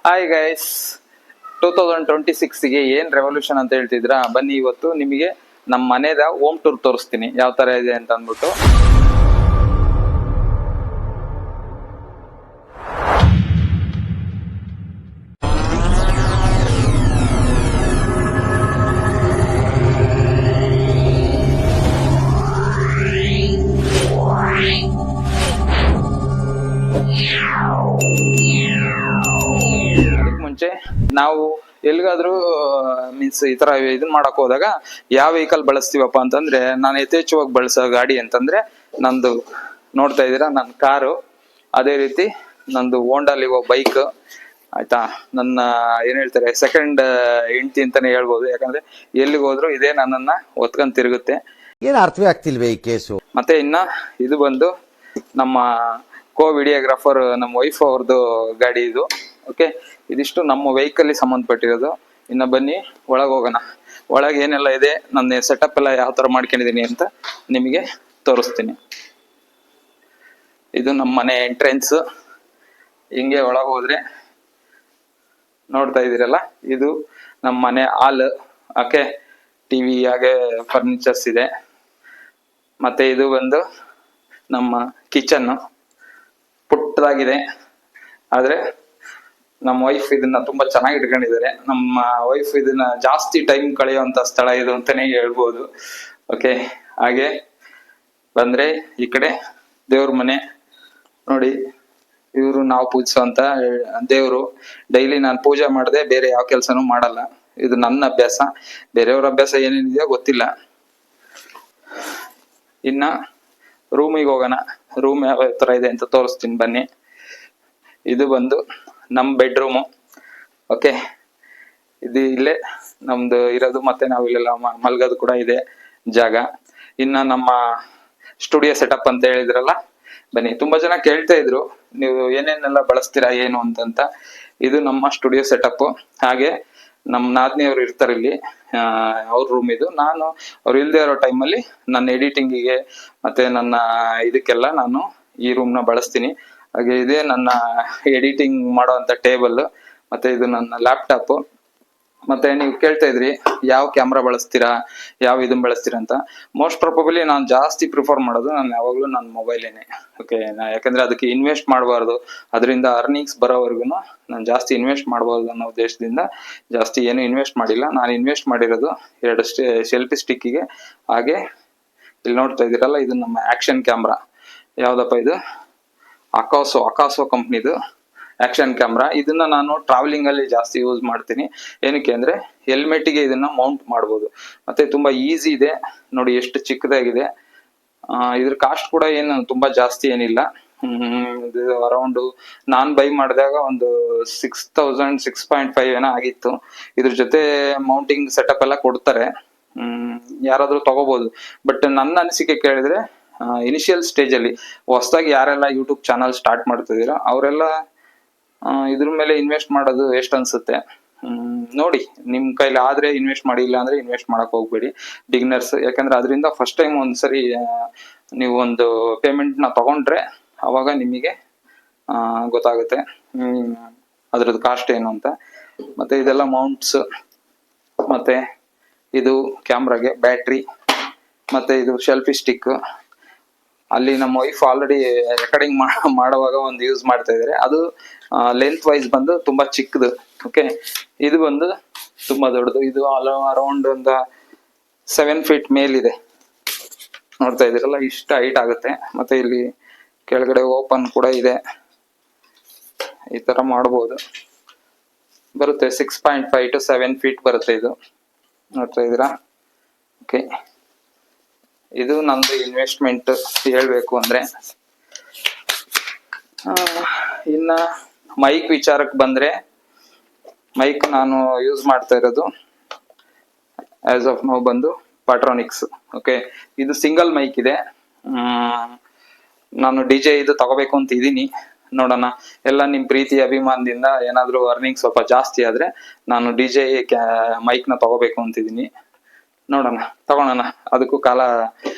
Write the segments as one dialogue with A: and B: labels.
A: Hi guys, 2026ಗೆ ಏನ್ revolution ಅಂತ ಹೇಳ್ತಿದ್ರಾ? ಬನ್ನಿ ಇವತ್ತು ನಿಮಗೆ ನಮ್ಮ ಮನೆದ ಹೋಮ್ ಟೂರ್ ತೋರಿಸ್ತೀನಿ ಯಾವ ತರ ಇದೆ ಅಂತ ಅಂದ್ಬಿಟ್ಟು. ಮುಂಚೆ ನಾವು ಎಲ್ಲಿಗಾದ್ರೂ ಮೀನ್ಸ್ ಈ ತರ ಇದನ್ ಮಾಡಕ್ ಹೋದಾಗ ಯಾವ ವೆಹಿಕಲ್ ಬಳಸ್ತೀವಪ್ಪ ಅಂತಂದ್ರೆ, ನಾನು ಯಥೇಚ್ಛವಾಗಿ ಬಳಸೋ ಗಾಡಿ ಅಂತಂದ್ರೆ ನಂದು ನೋಡ್ತಾ ಇದ್ದೀರಾ ನನ್ನ ಕಾರು, ಅದೇ ರೀತಿ ನಂದು ಹೋಂಡಾ ಲಿವೋ ಬೈಕ್ ಆಯ್ತಾ. ನನ್ನ ಏನ್ ಹೇಳ್ತಾರೆ ಸೆಕೆಂಡ್ ಹೆಂಡತಿ ಅಂತಾನೆ ಹೇಳ್ಬೋದು, ಯಾಕಂದ್ರೆ ಎಲ್ಲಿಗೆ ಹೋದ್ರು ಇದೇ ನನ್ನನ್ನ ಒತ್ಕೊಂಡ್ ತಿರುಗುತ್ತೆ.
B: ಏನ್ ಅರ್ಥವೇ ಆಗ್ತಿಲ್ವೇ ಈ ಕೇಸು.
A: ಮತ್ತೆ ಇನ್ನ ಇದು ಬಂದು ನಮ್ಮ ವಿಡಿಯೋಗ್ರಾಫರ್ ನಮ್ಮ ವೈಫ್ ಅವ್ರದ್ದು ಗಾಡಿ ಇದು. ಓಕೆ, ಇದಿಷ್ಟು ನಮ್ಮ ವೆಹಿಕಲ್ ಸಂಬಂಧಪಟ್ಟಿರೋದು. ಇನ್ನ ಬನ್ನಿ ಒಳಗೆ ಹೋಗೋಣ. ಒಳಗೆ ಏನೆಲ್ಲ ಇದೆ, ನನ್ನ ಸೆಟಪ್ ಎಲ್ಲ ಯಾವ ತರ ಮಾಡ್ಕೊಂಡಿದೀನಿ ಅಂತ ನಿಮಗೆ ತೋರಿಸ್ತೀನಿ. ಇದು ನಮ್ಮ ಮನೆ ಎಂಟ್ರೆನ್ಸ್. ಹಿಂಗೆ ಒಳಗೆ ಹೋದ್ರೆ ನೋಡ್ತಾ ಇದೀರಲ್ಲ, ಇದು ನಮ್ಮ ಮನೆ ಹಾಲ್. ಓಕೆ, ಟಿವಿ ಹಾಗೆ ಫರ್ನಿಚರ್ಸ್ ಇದೆ. ಮತ್ತೆ ಇದು ಬಂದು ನಮ್ಮ ಕಿಚನ್, ಪುಟ್ಟದಾಗಿದೆ. ಆದ್ರೆ ನಮ್ಮ ವೈಫ್ ಇದನ್ನ ತುಂಬಾ ಚೆನ್ನಾಗಿ ಇಟ್ಕೊಂಡಿದ್ದಾರೆ. ನಮ್ಮ ವೈಫ್ ಇದನ್ನ ಜಾಸ್ತಿ ಟೈಮ್ ಕಳೆಯುವಂತ ಸ್ಥಳ ಇದು ಅಂತಾನೆ ಹೇಳ್ಬೋದು. ಓಕೆ, ಹಾಗೆ ಬಂದ್ರೆ ಈ ಕಡೆ ದೇವ್ರ ಮನೆ ನೋಡಿ. ಇವರು ನಾವು ಪೂಜಿಸುವಂತ ದೇವ್ರು. ಡೈಲಿ ನಾನು ಪೂಜೆ ಮಾಡದೆ ಬೇರೆ ಯಾವ ಕೆಲ್ಸನೂ ಮಾಡಲ್ಲ. ಇದು ನನ್ನ ಅಭ್ಯಾಸ. ಬೇರೆಯವ್ರ ಅಭ್ಯಾಸ ಏನೇನಿದೆಯೋ ಗೊತ್ತಿಲ್ಲ. ಇನ್ನ ರೂಮಿಗೆ ಹೋಗೋಣ. ರೂಮ್ ಯಾವ ತರ ಇದೆ ಅಂತ ತೋರಿಸ್ತೀನಿ ಬನ್ನಿ. ಇದು ಬಂದು ನಮ್ ಬೆಡ್ರೂಮು. ಓಕೆ, ಇದು ಇಲ್ಲೇ ನಮ್ದು ಇರೋದು, ಮತ್ತೆ ನಾವು ಇಲ್ಲೆಲ್ಲ ಮಲ್ಗೋದು ಕೂಡ ಇದೆ ಜಾಗ. ಇನ್ನ ನಮ್ಮ ಸ್ಟುಡಿಯೋ ಸೆಟಪ್ ಅಂತ ಹೇಳಿದ್ರಲ್ಲ, ಬನ್ನಿ. ತುಂಬಾ ಜನ ಕೇಳ್ತಾ ಇದ್ರು ನೀವು ಏನೇನೆಲ್ಲ ಬಳಸ್ತೀರಾ ಏನು ಅಂತಂತ. ಇದು ನಮ್ಮ ಸ್ಟುಡಿಯೋ ಸೆಟಪ್. ಹಾಗೆ ನಮ್ ನಾದ್ನಿಯವ್ರು ಇರ್ತಾರೆ ಇಲ್ಲಿ, ಅವ್ರ ರೂಮ್ ಇದು. ನಾನು ಅವ್ರು ಇಲ್ದೇ ಇರೋ ಟೈಮಲ್ಲಿ ನನ್ನ ಎಡಿಟಿಂಗಿಗೆ ಮತ್ತೆ ನನ್ನ ಇದಕ್ಕೆಲ್ಲ ನಾನು ಈ ರೂಮ್ ನ ಬಳಸ್ತೀನಿ. ಹಾಗೆ ಇದೆ ನನ್ನ ಎಡಿಟಿಂಗ್ ಮಾಡುವಂತ ಟೇಬಲ್. ಮತ್ತೆ ಇದು ನನ್ನ ಲ್ಯಾಪ್ಟಾಪ್. ಮತ್ತೆ ನೀವು ಕೇಳ್ತಾ ಇದ್ರಿ ಯಾವ ಕ್ಯಾಮ್ರಾ ಬಳಸ್ತೀರಾ, ಯಾವ ಇದನ್ನ ಬಳಸ್ತೀರಾ ಅಂತ. ಮೋಸ್ಟ್ ಪ್ರಾಬಬಲಿ ನಾನು ಜಾಸ್ತಿ ಪ್ರಿಫರ್ ಮಾಡೋದು ನಾನು ಯಾವಾಗ್ಲೂ ನನ್ನ ಮೊಬೈಲೇನೆ. ಓಕೆ, ಯಾಕಂದ್ರೆ ಅದಕ್ಕೆ ಇನ್ವೆಸ್ಟ್ ಮಾಡಬಾರ್ದು, ಅದರಿಂದ ಅರ್ನಿಂಗ್ಸ್ ಬರೋವರೆಗೂ ನಾನು ಜಾಸ್ತಿ ಇನ್ವೆಸ್ಟ್ ಮಾಡಬಾರ್ದು ಅನ್ನೋ ಉದ್ದೇಶದಿಂದ ಜಾಸ್ತಿ ಏನು ಇನ್ವೆಸ್ಟ್ ಮಾಡಿಲ್ಲ. ನಾನು ಇನ್ವೆಸ್ಟ್ ಮಾಡಿರೋದು 2 ಸೆಲ್ಫಿ ಸ್ಟಿಕ್ಕಿಗೆ. ಹಾಗೆ ಇಲ್ಲಿ ನೋಡ್ತಾ ಇದ್ದೀರಲ್ಲ, ಇದು ನಮ್ಮ ಆಕ್ಷನ್ ಕ್ಯಾಮ್ರಾ. ಯಾವ್ದಪ್ಪ ಇದು? ಅಕಾಸೋ ಕಂಪ್ನಿದು ಆಕ್ಷನ್ ಕ್ಯಾಮ್ರಾ. ಇದನ್ನ ನಾನು ಟ್ರಾವೆಲಿಂಗ್ ಅಲ್ಲಿ ಜಾಸ್ತಿ ಯೂಸ್ ಮಾಡ್ತೀನಿ. ಏನಕ್ಕೆ ಅಂದ್ರೆ ಹೆಲ್ಮೆಟ್ಗೆ ಇದನ್ನ ಮೌಂಟ್ ಮಾಡ್ಬೋದು. ಮತ್ತೆ ತುಂಬಾ ಈಸಿ ಇದೆ ನೋಡಿ, ಎಷ್ಟು ಚಿಕ್ಕದಾಗಿದೆ. ಇದ್ರ ಕಾಸ್ಟ್ ಕೂಡ ಏನು ತುಂಬಾ ಜಾಸ್ತಿ ಏನಿಲ್ಲ. ಅರೌಂಡ್ ನಾನ್ ಬೈ ಮಾಡಿದಾಗ ಒಂದು 6000 6.5 ಏನೋ ಆಗಿತ್ತು. ಇದ್ರ ಜೊತೆ ಮೌಂಟಿಂಗ್ ಸೆಟಪ್ ಎಲ್ಲ ಕೊಡ್ತಾರೆ, ಯಾರಾದ್ರೂ ತಗೋಬಹುದು. ಬಟ್ ನನ್ನ ಅನಿಸಿಕೆ ಕೇಳಿದ್ರೆ ಇನಿಷಿಯಲ್ ಸ್ಟೇಜ್ ಅಲ್ಲಿ ಹೊಸದಾಗಿ ಯಾರೆಲ್ಲ ಯೂಟ್ಯೂಬ್ ಚಾನಲ್ ಸ್ಟಾರ್ಟ್ ಮಾಡ್ತಿದ್ದೀರಾ ಅವರೆಲ್ಲ ಇದ್ರ ಮೇಲೆ ಇನ್ವೆಸ್ಟ್ ಮಾಡೋದು ಎಷ್ಟು ಅನ್ಸುತ್ತೆ ನೋಡಿ. ನಿಮ್ ಕೈಲಿ ಆದ್ರೆ ಇನ್ವೆಸ್ಟ್ ಮಾಡಿ, ಇಲ್ಲ ಅಂದ್ರೆ ಇನ್ವೆಸ್ಟ್ ಮಾಡಕ್ ಹೋಗ್ಬೇಡಿ ಬಿಗಿನರ್ಸ್. ಯಾಕಂದ್ರೆ ಅದರಿಂದ ಫಸ್ಟ್ ಟೈಮ್ ಒಂದ್ಸರಿ ನೀವು ಒಂದು ಪೇಮೆಂಟ್ ನ ತಗೊಂಡ್ರೆ ಅವಾಗ ನಿಮಗೆ ಗೊತ್ತಾಗುತ್ತೆ ಅದ್ರದ್ದು ಕಾಸ್ಟ್ ಏನು ಅಂತ. ಮತ್ತೆ ಇದೆಲ್ಲ ಮೌಂಟ್ಸ್, ಮತ್ತೆ ಇದು ಕ್ಯಾಮ್ರಾಗೆ ಬ್ಯಾಟ್ರಿ, ಮತ್ತೆ ಇದು ಸೆಲ್ಫಿ ಸ್ಟಿಕ್. ಅಲ್ಲಿ ನಮ್ಮ ವೈಫ್ ಆಲ್ರೆಡಿ ರೆಕಾರ್ಡಿಂಗ್ ಮಾಡುವಾಗ ಒಂದು ಯೂಸ್ ಮಾಡ್ತಾ ಇದಾರೆ. ಅದು ಲೆಂತ್ ವೈಸ್ ಬಂದು ತುಂಬಾ ಚಿಕ್ಕದು. ಓಕೆ, ಇದು ಬಂದು ತುಂಬಾ ದೊಡ್ಡದು. ಇದು ಅರೌಂಡ್ ಒಂದು 7 ಫೀಟ್ ಮೇಲಿದೆ. ನೋಡ್ತಾ ಇದೀರಲ್ಲ, ಇಷ್ಟ ಹೈಟ್ ಆಗುತ್ತೆ. ಮತ್ತೆ ಇಲ್ಲಿ ಕೆಳಗಡೆ ಓಪನ್ ಕೂಡ ಇದೆ. ಈ ತರ ಮಾಡಬಹುದು. ಬರುತ್ತೆ 6.5 to 7 ಫೀಟ್ ಬರುತ್ತೆ ಇದು. ನೋಡ್ತಾ ಇದೀರಾ? ಓಕೆ, ಇದು ನಂದು ಇನ್ವೆಸ್ಟ್ಮೆಂಟ್ ಹೇಳ್ಬೇಕು ಅಂದ್ರೆ. ಇನ್ನ ಮೈಕ್ ವಿಚಾರಕ್ಕೆ ಬಂದ್ರೆ, ಮೈಕ್ ನಾನು ಯೂಸ್ ಮಾಡ್ತಾ ಇರೋದು ಆಸ್ ಆಫ್ ನೌ ಬಂದು ಪಾಟ್ರಾನಿಕ್ಸ್. ಓಕೆ, ಇದು ಸಿಂಗಲ್ ಮೈಕ್ ಇದೆ. ನಾನು DJ ಇದು ತಗೋಬೇಕು ಅಂತ ಇದೀನಿ. ನೋಡೋಣ, ಎಲ್ಲ ನಿಮ್ ಪ್ರೀತಿ ಅಭಿಮಾನದಿಂದ ಏನಾದ್ರೂ ಅರ್ನಿಂಗ್ ಸ್ವಲ್ಪ ಜಾಸ್ತಿ ಆದ್ರೆ ನಾನು DJ ಮೈಕ್ ನ ತಗೋಬೇಕು ಅಂತಿದೀನಿ. ನೋಡೋಣ, ತಗೊಳೋಣ. ಅದಕ್ಕೂ ಕಾಲ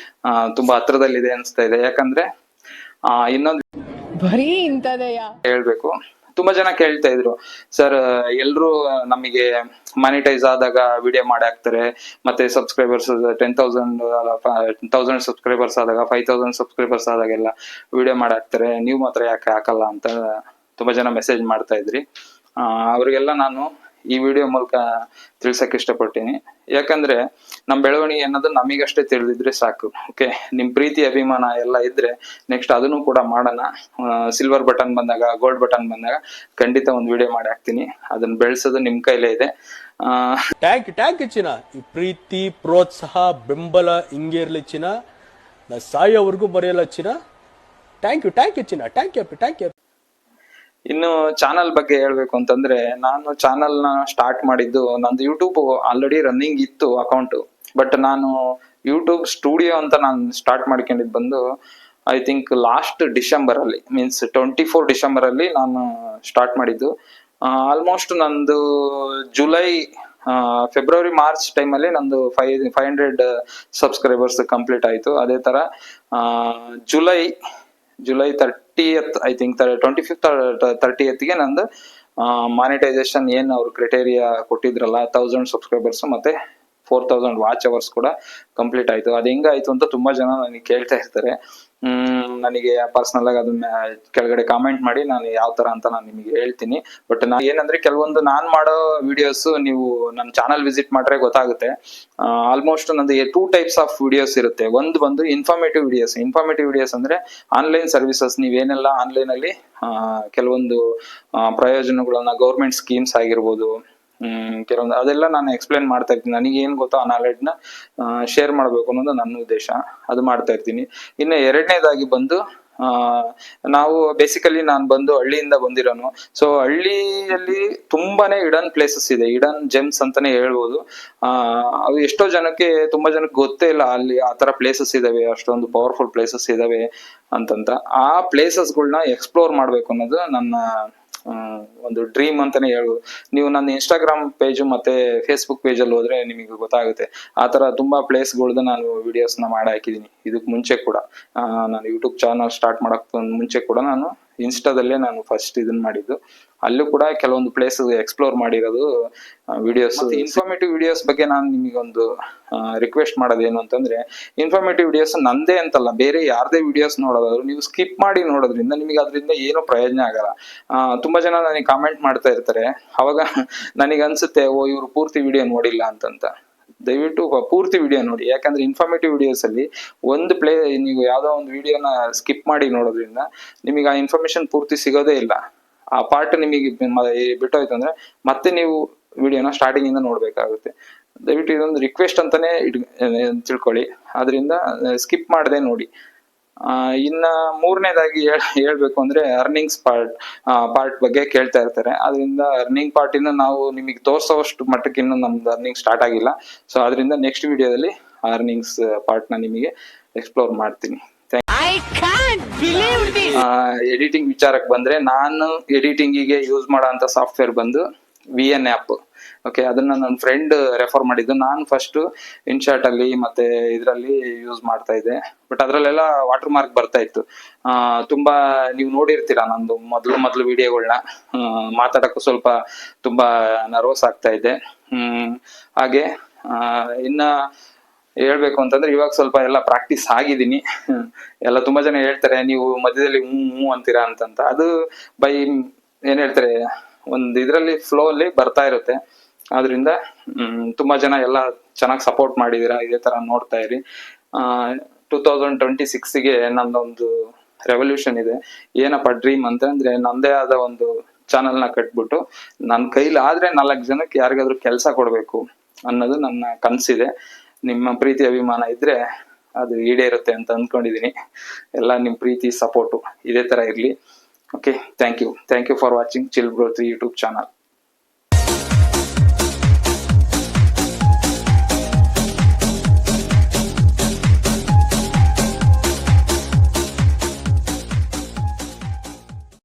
A: ತುಂಬಾ ಹತ್ರದಲ್ಲಿದೆ ಅನ್ಸ್ತಾ ಇದೆ. ಯಾಕಂದ್ರೆ ಇನ್ನೊಂದು
C: ಬರೀ ಇಂತದೆಯಾ
A: ಹೇಳ್ಬೇಕು, ತುಂಬಾ ಜನ ಕೇಳ್ತಾ ಇದ್ರು, ಸರ್ ಎಲ್ರು ನಮಗೆ ಮಾನಿಟೈಸ್ ಆದಾಗ ವಿಡಿಯೋ ಮಾಡಿ ಹಾಕ್ತಾರೆ, ಮತ್ತೆ ಸಬ್ಸ್ಕ್ರೈಬರ್ಸ್ 10,000 ಸಬ್ಸ್ಕ್ರೈಬರ್ಸ್ ಆದಾಗ 5,000 ಸಬ್ಸ್ಕ್ರೈಬರ್ಸ್ ಆದಾಗೆಲ್ಲ ವಿಡಿಯೋ ಮಾಡಿ ಹಾಕ್ತಾರೆ, ನೀವು ಮಾತ್ರ ಯಾಕೆ ಹಾಕಲ್ಲ ಅಂತ ತುಂಬಾ ಜನ ಮೆಸೇಜ್ ಮಾಡ್ತಾ ಇದ್ರಿ. ಅವ್ರಿಗೆಲ್ಲ ನಾನು ಈ ವಿಡಿಯೋ ಮೂಲಕ ತಿಳ್ಸಕ್ ಇಷ್ಟಪಡ್ತೀನಿ. ಯಾಕಂದ್ರೆ ನಮ್ ಬೆಳವಣಿಗೆ ಅನ್ನೋದು ನಮಗಷ್ಟೇ ತಿಳಿದಿದ್ರೆ ಸಾಕು. ಓಕೆ, ನಿಮ್ ಪ್ರೀತಿ ಅಭಿಮಾನ ಎಲ್ಲ ಇದ್ರೆ ನೆಕ್ಸ್ಟ್ ಅದನ್ನು ಕೂಡ ಮಾಡೋಣ. ಸಿಲ್ವರ್ ಬಟನ್ ಬಂದಾಗ, ಗೋಲ್ಡ್ ಬಟನ್ ಬಂದಾಗ ಖಂಡಿತ ಒಂದು ವಿಡಿಯೋ ಮಾಡಿ ಹಾಕ್ತೀನಿ. ಅದನ್ನ ಬೆಳೆಸೋದು ನಿಮ್ ಕೈಲೇ ಇದೆ.
C: ಟ್ಯಾಂಕ್ ಚಿನ್ನ, ಈ ಪ್ರೀತಿ ಪ್ರೋತ್ಸಾಹ ಬೆಂಬಲ ಹಿಂಗೆ ಇರ್ಲಿ ಚಿನ್ನ, ನಾ ಸಾಯೋವರೆಗೂ ಬರೆಯಲ್ಲ ಚಿನ್ನ. ಥ್ಯಾಂಕ್ ಯು ಚಿನ್ನ, ಥ್ಯಾಂಕ್ ಯು.
A: ಇನ್ನು ಚಾನಲ್ ಬಗ್ಗೆ ಹೇಳ್ಬೇಕು ಅಂತಂದ್ರೆ, ನಾನು ಚಾನಲ್ ನ ಸ್ಟಾರ್ಟ್ ಮಾಡಿದ್ದು, ನಂದು ಯೂಟ್ಯೂಬ್ ಆಲ್ರೆಡಿ ರನ್ನಿಂಗ್ ಇತ್ತು ಅಕೌಂಟ್, ಬಟ್ ನಾನು ಯೂಟ್ಯೂಬ್ ಸ್ಟುಡಿಯೋ ಅಂತ ನಾನು ಸ್ಟಾರ್ಟ್ ಮಾಡ್ಕೊಂಡಿದ್ ಬಂದು ಐ ಥಿಂಕ್ ಲಾಸ್ಟ್ ಡಿಸೆಂಬರ್ ಅಲ್ಲಿ, ಮೀನ್ಸ್ 24 ಡಿಸೆಂಬರ್ ಅಲ್ಲಿ ನಾನು ಸ್ಟಾರ್ಟ್ ಮಾಡಿದ್ದು. ಆಲ್ಮೋಸ್ಟ್ ನಂದು ಜುಲೈ, ಫೆಬ್ರವರಿ, ಮಾರ್ಚ್ ಟೈಮಲ್ಲಿ ನಂದು 500 ಸಬ್ಸ್ಕ್ರೈಬರ್ಸ್ ಕಂಪ್ಲೀಟ್ ಆಯ್ತು. ಅದೇ ತರ July 30th I think 25th 30th ನಂದು ಮಾನಿಟೈಸೇಷನ್ ಏನ್ ಅವ್ರು ಕ್ರೈಟೇರಿಯಾ ಕೊಟ್ಟಿದ್ರಲ್ಲ, 1000 ಸಬ್ಸ್ಕ್ರೈಬರ್ಸ್ ಮತ್ತೆ 4000 ವಾಚ್ ಅವರ್ಸ್ ಕೂಡ ಕಂಪ್ಲೀಟ್ ಆಯ್ತು. ಅದು ಹೆಂಗಾಯ್ತು ಅಂತ ತುಂಬಾ ಜನ ನನಗೆ ಕೇಳ್ತಾ ಇರ್ತಾರೆ. ನನಗೆ ಪರ್ಸನಲ್ ಆಗಿ ಅದನ್ನ ಕೆಳಗಡೆ ಕಾಮೆಂಟ್ ಮಾಡಿ ನಾನು ಯಾವ ತರ ಅಂತ ನಾನು ನಿಮಗೆ ಹೇಳ್ತೀನಿ. ಬಟ್ ನಾ ಏನಂದ್ರೆ, ಕೆಲವೊಂದು ನಾನ್ ಮಾಡೋ ವಿಡಿಯೋಸ್ ನೀವು ನನ್ನ ಚಾನಲ್ ವಿಸಿಟ್ ಮಾಡ್ರೆ ಗೊತ್ತಾಗುತ್ತೆ. ಆಲ್ಮೋಸ್ಟ್ ನಂದು 2 ಟೈಪ್ಸ್ ಆಫ್ ವಿಡಿಯೋಸ್ ಇರುತ್ತೆ. ಒಂದು ಬಂದು ಇನ್ಫಾರ್ಮೇಟಿವ್ ವಿಡಿಯೋಸ್ ಅಂದ್ರೆ ಆನ್ಲೈನ್ ಸರ್ವಿಸಸ್, ನೀವೇನೆಲ್ಲ ಆನ್ಲೈನ್ ಅಲ್ಲಿ ಕೆಲವೊಂದು ಪ್ರಯೋಜನಗಳನ್ನ, ಗೌರ್ಮೆಂಟ್ ಸ್ಕೀಮ್ಸ್ ಆಗಿರ್ಬೋದು, ಕೆಲವೊಂದು ಅದೆಲ್ಲ ನಾನು ಎಕ್ಸ್ಪ್ಲೇನ್ ಮಾಡ್ತಾ ಇರ್ತೀನಿ. ನನಗೆ ಏನ್ ಗೊತ್ತೋ ಆ ನಾಲೆಡ್ಜ್ ನ ಶೇರ್ ಮಾಡ್ಬೇಕು ಅನ್ನೋದು ನನ್ನ ಉದ್ದೇಶ, ಅದು ಮಾಡ್ತಾ ಇರ್ತೀನಿ. ಇನ್ನು ಎರಡನೇದಾಗಿ ಬಂದು, ನಾವು ಬೇಸಿಕಲಿ ನಾನು ಬಂದು ಹಳ್ಳಿಯಿಂದ ಬಂದಿರೋನು. ಸೊ ಹಳ್ಳಿಯಲ್ಲಿ ತುಂಬಾನೇ ಹಿಡನ್ ಪ್ಲೇಸಸ್ ಇದೆ, ಹಿಡನ್ ಜೆಮ್ಸ್ ಅಂತಾನೆ ಹೇಳ್ಬೋದು. ಅವು ಎಷ್ಟೋ ಜನಕ್ಕೆ, ತುಂಬಾ ಜನಕ್ಕೆ ಗೊತ್ತೇ ಇಲ್ಲ ಅಲ್ಲಿ ಆ ತರ ಪ್ಲೇಸಸ್ ಇದಾವೆ, ಅಷ್ಟೊಂದು ಪವರ್ಫುಲ್ ಪ್ಲೇಸಸ್ ಇದಾವೆ ಅಂತಂತ. ಆ ಪ್ಲೇಸಸ್ಗಳನ್ನ ಎಕ್ಸ್ಪ್ಲೋರ್ ಮಾಡ್ಬೇಕು ಅನ್ನೋದು ನನ್ನ ಒಂದು ಡ್ರೀಮ್ ಅಂತಾನೆ ಹೇಳ್ಬೋದು. ನೀವು ನನ್ನ ಇನ್ಸ್ಟಾಗ್ರಾಮ್ ಪೇಜ್ ಮತ್ತೆ ಫೇಸ್ಬುಕ್ ಪೇಜ್ ಅಲ್ಲಿ ಹೋದ್ರೆ ನಿಮಗೆ ಗೊತ್ತಾಗುತ್ತೆ. ಆ ತರ ತುಂಬಾ ಪ್ಲೇಸ್ಗಳ್ದು ನಾನು ವಿಡಿಯೋಸ್ ನ ಮಾಡಿ ಹಾಕಿದೀನಿ. ಇದಕ್ ಮುಂಚೆ ಕೂಡ ನಾನು ಯೂಟ್ಯೂಬ್ ಚಾನಲ್ ಸ್ಟಾರ್ಟ್ ಮಾಡಕ್ ಮುಂಚೆ ಕೂಡ ನಾನು ಇನ್ಸ್ಟಾದಲ್ಲೇ ನಾನು ಫಸ್ಟ್ ಇದನ್ನ ಮಾಡಿದ್ದು. ಅಲ್ಲೂ ಕೂಡ ಕೆಲವೊಂದು ಪ್ಲೇಸ್ ಎಕ್ಸ್ಪ್ಲೋರ್ ಮಾಡಿರೋದು ವಿಡಿಯೋಸ್. ಇನ್ಫಾರ್ಮೇಟಿವ್ ವಿಡಿಯೋಸ್ ಬಗ್ಗೆ ನಾನು ನಿಮಗೊಂದು ರಿಕ್ವೆಸ್ಟ್ ಮಾಡೋದೇನು ಅಂತಂದ್ರೆ, ಇನ್ಫಾರ್ಮೇಟಿವ್ ವಿಡಿಯೋಸ್ ನಂದೇ ಅಂತಲ್ಲ, ಬೇರೆ ಯಾರ್ದೇ ವಿಡಿಯೋಸ್ ನೋಡೋದಾದ್ರು ನೀವು ಸ್ಕಿಪ್ ಮಾಡಿ ನೋಡೋದ್ರಿಂದ ನಿಮಗೆ ಅದರಿಂದ ಏನೋ ಪ್ರಯೋಜನ ಆಗಲ್ಲ. ತುಂಬಾ ಜನ ನನಗೆ ಕಾಮೆಂಟ್ ಮಾಡ್ತಾ ಇರ್ತಾರೆ. ಅವಾಗ ನನಗೆ ಅನ್ಸುತ್ತೆ, ಓ ಇವ್ರು ಪೂರ್ತಿ ವಿಡಿಯೋ ನೋಡಿಲ್ಲ ಅಂತಂತ. ದಯವಿಟ್ಟು ಪೂರ್ತಿ ವಿಡಿಯೋ ನೋಡಿ. ಯಾಕಂದ್ರೆ ಇನ್ಫಾರ್ಮೇಟಿವ್ ವಿಡಿಯೋಸ್ ಅಲ್ಲಿ ನೀವು ಯಾವ್ದೋ ಒಂದು ವಿಡಿಯೋನ ಸ್ಕಿಪ್ ಮಾಡಿ ನೋಡೋದ್ರಿಂದ ನಿಮಗೆ ಆ ಇನ್ಫಾರ್ಮೇಶನ್ ಪೂರ್ತಿ ಸಿಗೋದೇ ಇಲ್ಲ. ಆ ಪಾರ್ಟ್ ನಿಮಗೆ ಬಿಟ್ಟೋಯ್ತು ಅಂದ್ರೆ ಮತ್ತೆ ನೀವು ವಿಡಿಯೋನ ಸ್ಟಾರ್ಟಿಂಗ್ ಇಂದ ನೋಡ್ಬೇಕಾಗುತ್ತೆ. ದಯವಿಟ್ಟು ಇದೊಂದು ರಿಕ್ವೆಸ್ಟ್ ಅಂತಾನೆ ತಿಳ್ಕೊಳ್ಳಿ. ಅದರಿಂದ ಸ್ಕಿಪ್ ಮಾಡದೆ ನೋಡಿ. ಇನ್ನ ಮೂರನೇದಾಗಿ ಹೇಳ್ಬೇಕು ಅಂದ್ರೆ, ಅರ್ನಿಂಗ್ಸ್ ಪಾರ್ಟ್ ಬಗ್ಗೆ ಕೇಳ್ತಾ ಇರ್ತಾರೆ. ಅದರಿಂದ ಅರ್ನಿಂಗ್ ಪಾರ್ಟ್ ಇಂದ ನಾವು ನಿಮಗೆ ತೋರ್ಸೋಷ್ಟು ಮಟ್ಟಕ್ಕೆ ಇನ್ನು ನಮ್ದು ಅರ್ನಿಂಗ್ ಸ್ಟಾರ್ಟ್ ಆಗಿಲ್ಲ. ಸೊ ಅದರಿಂದ ನೆಕ್ಸ್ಟ್ ವಿಡಿಯೋದಲ್ಲಿ ಅರ್ನಿಂಗ್ಸ್ ಪಾರ್ಟ್ ನ ನಿಮಗೆ ಎಕ್ಸ್ಪ್ಲೋರ್ ಮಾಡ್ತೀನಿ. ಎಡಿಟಿಂಗ್ ವಿಚಾರಕ್ಕೆ ಬಂದ್ರೆ, ನಾನು ಎಡಿಟಿಂಗಿಗೆ ಯೂಸ್ ಮಾಡೋ ಅಂತ ಸಾಫ್ಟ್ವೇರ್ ಬಂದು VN ಆ್ಯಪ್. ಓಕೆ, ಅದನ್ನ ನನ್ನ ಫ್ರೆಂಡ್ ರೆಫರ್ ಮಾಡಿದ್ದು. ನಾನು ಫಸ್ಟ್ ಇನ್ಶಾಟ್ ಅಲ್ಲಿ ಮತ್ತೆ ಇದರಲ್ಲಿ ಯೂಸ್ ಮಾಡ್ತಾ ಇದ್ದೆ, ಬಟ್ ಅದ್ರಲ್ಲೆಲ್ಲ ವಾಟರ್ ಮಾರ್ಕ್ ಬರ್ತಾ ಇತ್ತು. ತುಂಬಾ ನೀವು ನೋಡಿರ್ತೀರಾ ನಂದು ಮೊದಲು ವಿಡಿಯೋಗಳನ್ನ, ಮಾತಾಡಕ್ಕೂ ಸ್ವಲ್ಪ ತುಂಬಾ ನರ್ವಸ್ ಆಗ್ತಾ ಇದ್ದೆ. ಹಾಗೆ ಇನ್ನ ಹೇಳ್ಬೇಕು ಅಂತಂದ್ರೆ, ಇವಾಗ ಸ್ವಲ್ಪ ಎಲ್ಲ ಪ್ರಾಕ್ಟೀಸ್ ಆಗಿದ್ದೀನಿ. ಎಲ್ಲ ತುಂಬಾ ಜನ ಹೇಳ್ತಾರೆ ನೀವು ಮಧ್ಯದಲ್ಲಿ ಹ್ಞೂ ಅಂತೀರಾ ಅಂತಂತ. ಅದು ಬೈ ಏನ್ ಹೇಳ್ತಾರೆ, ಒಂದ್ ಇದ್ರಲ್ಲಿ ಫ್ಲೋ ಅಲ್ಲಿ ಬರ್ತಾ ಇರುತ್ತೆ. ಆದ್ರಿಂದ ತುಂಬಾ ಜನ ಎಲ್ಲ ಚೆನ್ನಾಗಿ ಸಪೋರ್ಟ್ ಮಾಡಿದೀರಾ. ಇದೇ ತರ ನೋಡ್ತಾ ಇರಿ. 2026ಗೆ ನಂದೊಂದು ರೆವಲ್ಯೂಷನ್ ಇದೆ. ಏನಪ್ಪಾ ಡ್ರೀಮ್ ಅಂತಂದ್ರೆ, ನಂದೇ ಆದ ಒಂದು ಚಾನಲ್ ನ ಕಟ್ಬಿಟ್ಟು ನನ್ನ ಕೈಲಿ ಆದ್ರೆ 4 ಜನಕ್ಕೆ ಯಾರಿಗಾದ್ರೂ ಕೆಲಸ ಕೊಡ್ಬೇಕು ಅನ್ನೋದು ನನ್ನ ಕನ್ಸಿದೆ. ನಿಮ್ಮ ಪ್ರೀತಿ ಅಭಿಮಾನ ಇದ್ರೆ ಅದು ಈಡೇರುತ್ತೆ ಅಂತ ಅಂದ್ಕೊಂಡಿದೀನಿ. ಎಲ್ಲ ನಿಮ್ ಪ್ರೀತಿ ಸಪೋರ್ಟು ಇದೇ ತರ ಇರ್ಲಿ. Okay, thank you for watching chill bro 3 YouTube channel.